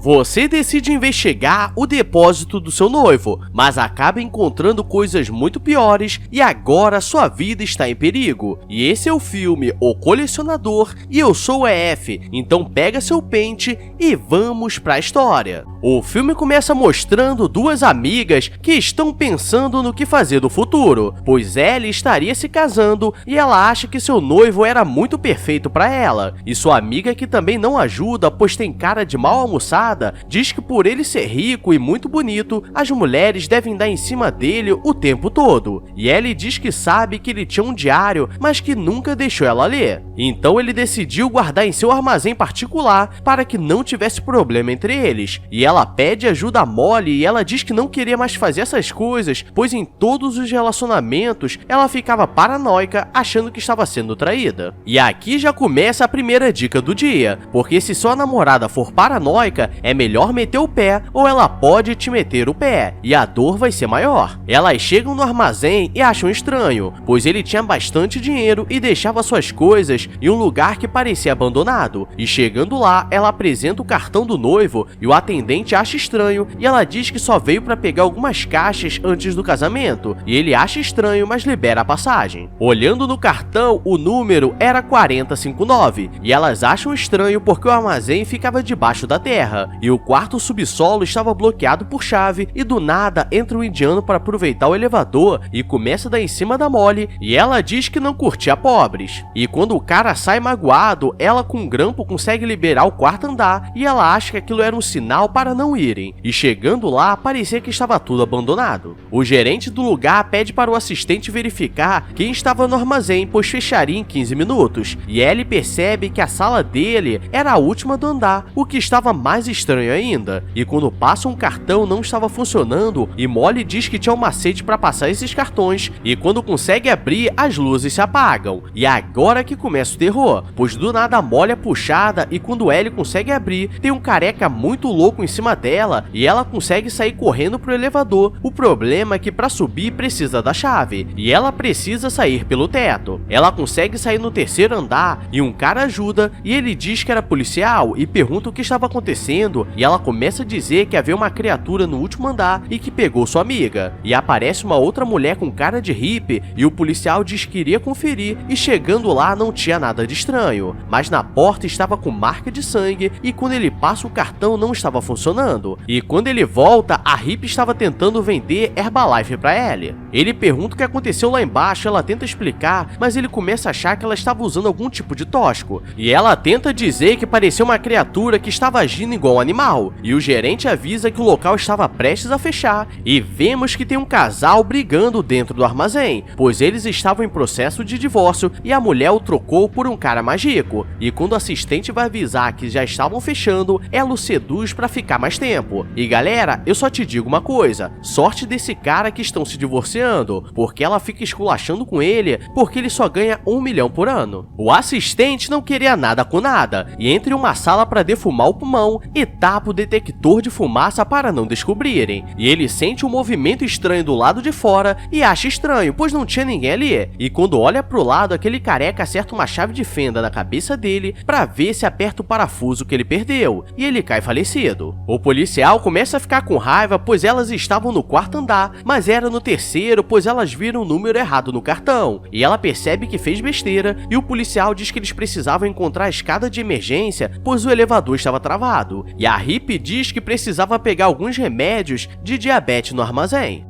Você decide investigar o depósito do seu noivo, mas acaba encontrando coisas muito piores e agora sua vida está em perigo. E esse é o filme O Colecionador e eu sou o EF, então pega seu pente e vamos pra história. O filme começa mostrando duas amigas que estão pensando no que fazer no futuro, pois Ellie estaria se casando e ela acha que seu noivo era muito perfeito para ela, e sua amiga, que também não ajuda pois tem cara de mal almoçada, diz que por ele ser rico e muito bonito, as mulheres devem dar em cima dele o tempo todo, e Ellie diz que sabe que ele tinha um diário, mas que nunca deixou ela ler. Então ele decidiu guardar em seu armazém particular para que não tivesse problema entre eles, e ela pede ajuda a Molly e ela diz que não queria mais fazer essas coisas, pois em todos os relacionamentos ela ficava paranoica achando que estava sendo traída. E aqui já começa a primeira dica do dia, porque se sua namorada for paranoica, é melhor meter o pé ou ela pode te meter o pé, e a dor vai ser maior. Elas chegam no armazém e acham estranho, pois ele tinha bastante dinheiro e deixava suas coisas em um lugar que parecia abandonado, e chegando lá, ela apresenta o cartão do noivo e o atendente acha estranho e ela diz que só veio para pegar algumas caixas antes do casamento, e ele acha estranho, mas libera a passagem. Olhando no cartão, o número era 4059, e elas acham estranho porque o armazém ficava debaixo da terra, e o quarto subsolo estava bloqueado por chave, e do nada entra um indiano para aproveitar o elevador e começa a dar em cima da Molly, e ela diz que não curtia pobres. E quando o cara sai magoado, ela com um grampo consegue liberar o quarto andar, e ela acha que aquilo era um sinal para não irem, e chegando lá, parecia que estava tudo abandonado. O gerente do lugar pede para o assistente verificar quem estava no armazém, pois fecharia em 15 minutos, e Ellie percebe que a sala dele era a última do andar, o que estava mais estranho ainda, e quando passa um cartão não estava funcionando, e Molly diz que tinha um macete para passar esses cartões, e quando consegue abrir, as luzes se apagam, e é agora que começa o terror, pois do nada a Molly é puxada, e quando Ellie consegue abrir, tem um careca muito louco em cima dela, e ela consegue sair correndo pro elevador. O problema é que para subir precisa da chave, e ela precisa sair pelo teto. Ela consegue sair no terceiro andar, e um cara ajuda, e ele diz que era policial, e pergunta o que estava acontecendo, e ela começa a dizer que havia uma criatura no último andar, e que pegou sua amiga. E aparece uma outra mulher com cara de hippie, e o policial diz que iria conferir, e chegando lá não tinha nada de estranho, mas na porta estava com marca de sangue, e quando ele passa o cartão não estava funcionando, e quando ele volta, a hippie estava tentando vender Herbalife para Ellie. Ele pergunta o que aconteceu lá embaixo, ela tenta explicar, mas ele começa a achar que ela estava usando algum tipo de tóxico, e ela tenta dizer que parecia uma criatura que estava agindo igual um animal, e o gerente avisa que o local estava prestes a fechar, e vemos que tem um casal brigando dentro do armazém, pois eles estavam em processo de divórcio e a mulher o trocou por um cara mais rico, e quando o assistente vai avisar que já estavam fechando, ela o seduz para ficar mais tempo. E galera, eu só te digo uma coisa, sorte desse cara que estão se divorciando, porque ela fica esculachando com ele porque ele só ganha 1 milhão por ano. O assistente não queria nada com nada, e entra em uma sala para defumar o pulmão e tapa o detector de fumaça para não descobrirem, e ele sente um movimento estranho do lado de fora e acha estranho, pois não tinha ninguém ali, e quando olha pro lado, aquele careca acerta uma chave de fenda na cabeça dele para ver se aperta o parafuso que ele perdeu, e ele cai falecido. O policial começa a ficar com raiva, pois elas estavam no quarto andar, mas era no terceiro, pois elas viram o número errado no cartão, e ela percebe que fez besteira, e o policial diz que eles precisavam encontrar a escada de emergência, pois o elevador estava travado, e a hippie diz que precisava pegar alguns remédios de diabetes no armazém.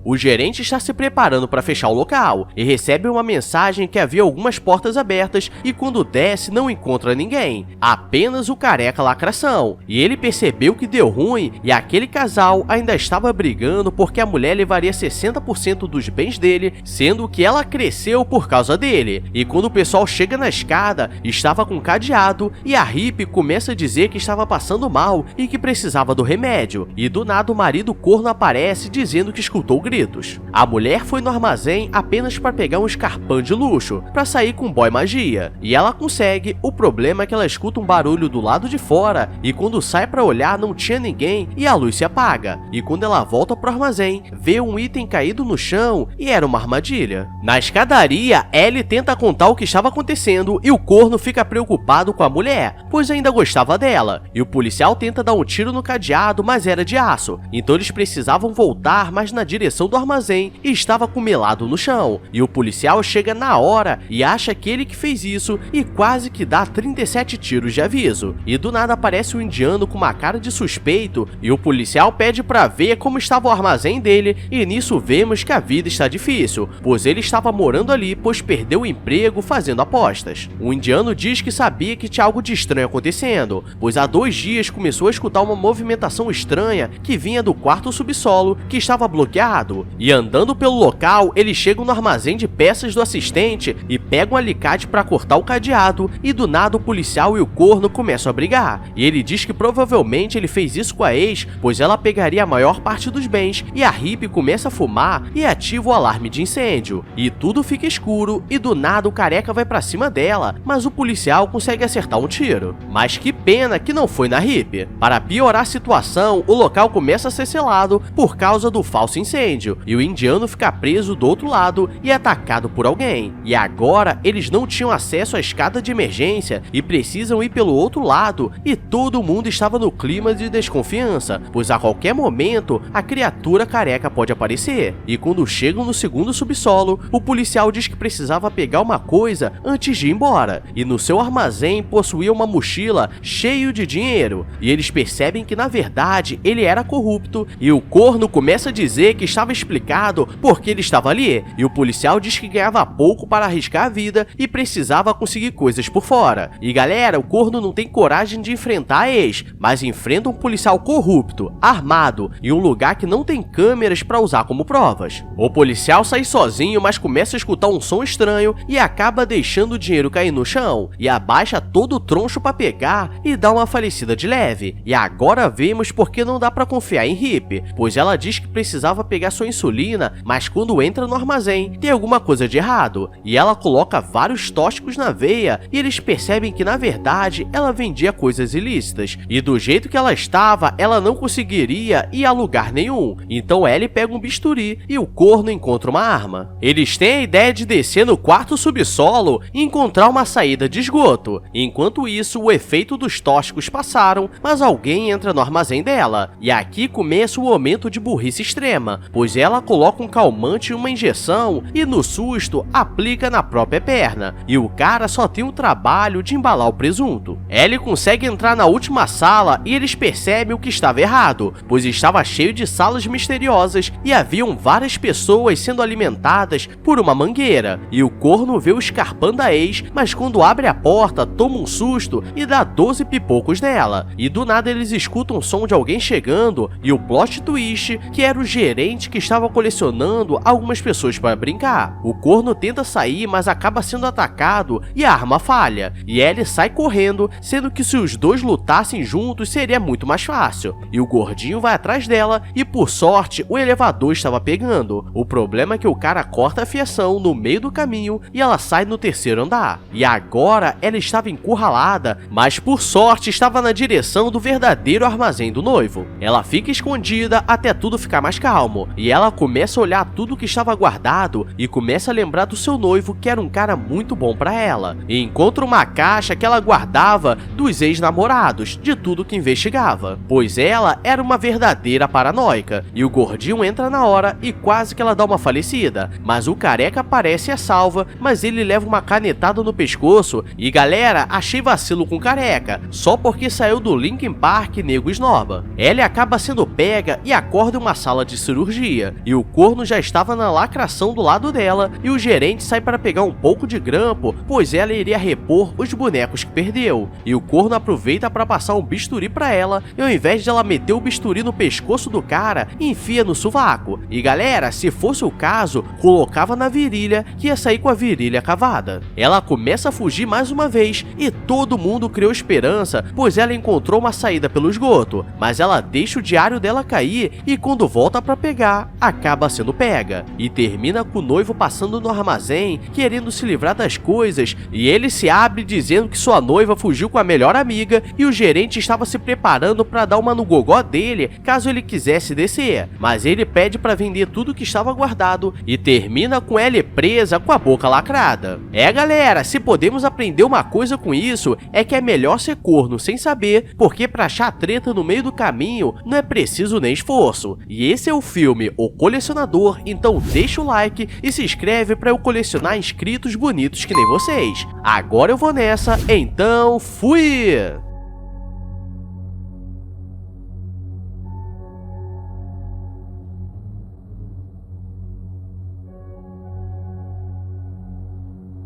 O gerente está se preparando para fechar o local e recebe uma mensagem que havia algumas portas abertas e quando desce não encontra ninguém, apenas o careca lacração. E ele percebeu que deu ruim e aquele casal ainda estava brigando porque a mulher levaria 60% dos bens dele, sendo que ela cresceu por causa dele. E quando o pessoal chega na escada, estava com cadeado e a hippie começa a dizer que estava passando mal e que precisava do remédio. E do nada o marido corno aparece dizendo que escutou gritos. A mulher foi no armazém apenas para pegar um escarpão de luxo, para sair com boy magia, e ela consegue. O problema é que ela escuta um barulho do lado de fora, e quando sai para olhar não tinha ninguém e a luz se apaga. E quando ela volta pro armazém, vê um item caído no chão e era uma armadilha. Na escadaria, Ellie tenta contar o que estava acontecendo e o corno fica preocupado com a mulher, pois ainda gostava dela, e o policial tenta dar um tiro no cadeado, mas era de aço, então eles precisavam voltar, mas na direção do armazém e estava cumelado no chão, e o policial chega na hora e acha que ele que fez isso e quase que dá 37 tiros de aviso, e do nada aparece um indiano com uma cara de suspeito e o policial pede pra ver como estava o armazém dele, e nisso vemos que a vida está difícil, pois ele estava morando ali, pois perdeu o emprego fazendo apostas. O indiano diz que sabia que tinha algo de estranho acontecendo, pois há 2 dias começou a escutar uma movimentação estranha que vinha do quarto subsolo que estava bloqueado, e andando pelo local, eles chegam no armazém de peças do assistente e pegam um alicate para cortar o cadeado, e do nada o policial e o corno começam a brigar, e ele diz que provavelmente ele fez isso com a ex, pois ela pegaria a maior parte dos bens, e a hippie começa a fumar e ativa o alarme de incêndio, e tudo fica escuro, e do nada o careca vai pra cima dela, mas o policial consegue acertar um tiro. Mas que pena que não foi na hippie. Para piorar a situação, o local começa a ser selado por causa do falso incêndio, e o indiano fica preso do outro lado e atacado por alguém, e agora eles não tinham acesso à escada de emergência e precisam ir pelo outro lado, e todo mundo estava no clima de desconfiança, pois a qualquer momento a criatura careca pode aparecer. E quando chegam no segundo subsolo, o policial diz que precisava pegar uma coisa antes de ir embora, e no seu armazém possuía uma mochila cheio de dinheiro, e eles percebem que na verdade ele era corrupto, e o corno começa a dizer que estava explicado porque ele estava ali, e o policial diz que ganhava pouco para arriscar a vida e precisava conseguir coisas por fora. E galera, o corno não tem coragem de enfrentar a ex, mas enfrenta um policial corrupto, armado, em um lugar que não tem câmeras para usar como provas. O policial sai sozinho, mas começa a escutar um som estranho e acaba deixando o dinheiro cair no chão, e abaixa todo o troncho para pegar e dá uma falecida de leve. E agora vemos porque não dá para confiar em hippie, pois ela diz que precisava pegar sua insulina, mas quando entra no armazém tem alguma coisa de errado, e ela coloca vários tóxicos na veia, e eles percebem que na verdade ela vendia coisas ilícitas, e do jeito que ela estava, ela não conseguiria ir a lugar nenhum. Então Ellie pega um bisturi e o corno encontra uma arma. Eles têm a ideia de descer no quarto subsolo e encontrar uma saída de esgoto. Enquanto isso, o efeito dos tóxicos passaram, mas alguém entra no armazém dela, e aqui começa o momento de burrice extrema, pois ela coloca um calmante em uma injeção e no susto aplica na própria perna, e o cara só tem o trabalho de embalar o presunto. Ellie consegue entrar na última sala e eles percebem o que estava errado, pois estava cheio de salas misteriosas e haviam várias pessoas sendo alimentadas por uma mangueira, e o corno vê o escarpão da ex, mas quando abre a porta toma um susto e dá 12 pipocos nela, e do nada eles escutam o som de alguém chegando, e o plot twist que era o gerente que estava colecionando algumas pessoas para brincar. O corno tenta sair, mas acaba sendo atacado e a arma falha, e Ellie sai correndo, sendo que se os dois lutassem juntos seria muito mais fácil, e o gordinho vai atrás dela e por sorte o elevador estava pegando. O problema é que o cara corta a fiação no meio do caminho e ela sai no 3º andar, e agora ela estava encurralada, mas por sorte estava na direção do verdadeiro armazém do noivo. Ela fica escondida até tudo ficar mais calmo, e ela começa a olhar tudo que estava guardado e começa a lembrar do seu noivo, que era um cara muito bom para ela, e encontra uma caixa que ela guardava dos ex-namorados, de tudo que investigava, pois ela era uma verdadeira paranoica, e o gordinho entra na hora e quase que ela dá uma falecida, mas o careca aparece e a salva, mas ele leva uma canetada no pescoço, e galera, achei vacilo com o careca, só porque saiu do Linkin Park nego esnoba. Ellie acaba sendo pega e acorda em uma sala de cirurgia, e o corno já estava na lacração do lado dela, e o gerente sai para pegar um pouco de grampo, pois ela iria repor os bonecos que perdeu, e o corno aproveita para passar um bisturi para ela, e ao invés de ela meter o bisturi no pescoço do cara, enfia no sovaco, e galera, se fosse o caso, colocava na virilha, que ia sair com a virilha cavada. Ela começa a fugir mais uma vez, e todo mundo criou esperança, pois ela encontrou uma saída pelo esgoto, mas ela deixa o diário dela cair, e quando volta para pegar, escapar, acaba sendo pega. E termina com o noivo passando no armazém, querendo se livrar das coisas, e ele se abre dizendo que sua noiva fugiu com a melhor amiga e o gerente estava se preparando para dar uma no gogó dele caso ele quisesse descer. Mas ele pede para vender tudo que estava guardado e termina com Ellie presa com a boca lacrada. Galera, se podemos aprender uma coisa com isso, é que é melhor ser corno sem saber, porque pra achar treta no meio do caminho não é preciso nem esforço. E esse é o filme O Colecionador, então deixa o like e se inscreve pra eu colecionar inscritos bonitos que nem vocês. Agora eu vou nessa, então fui!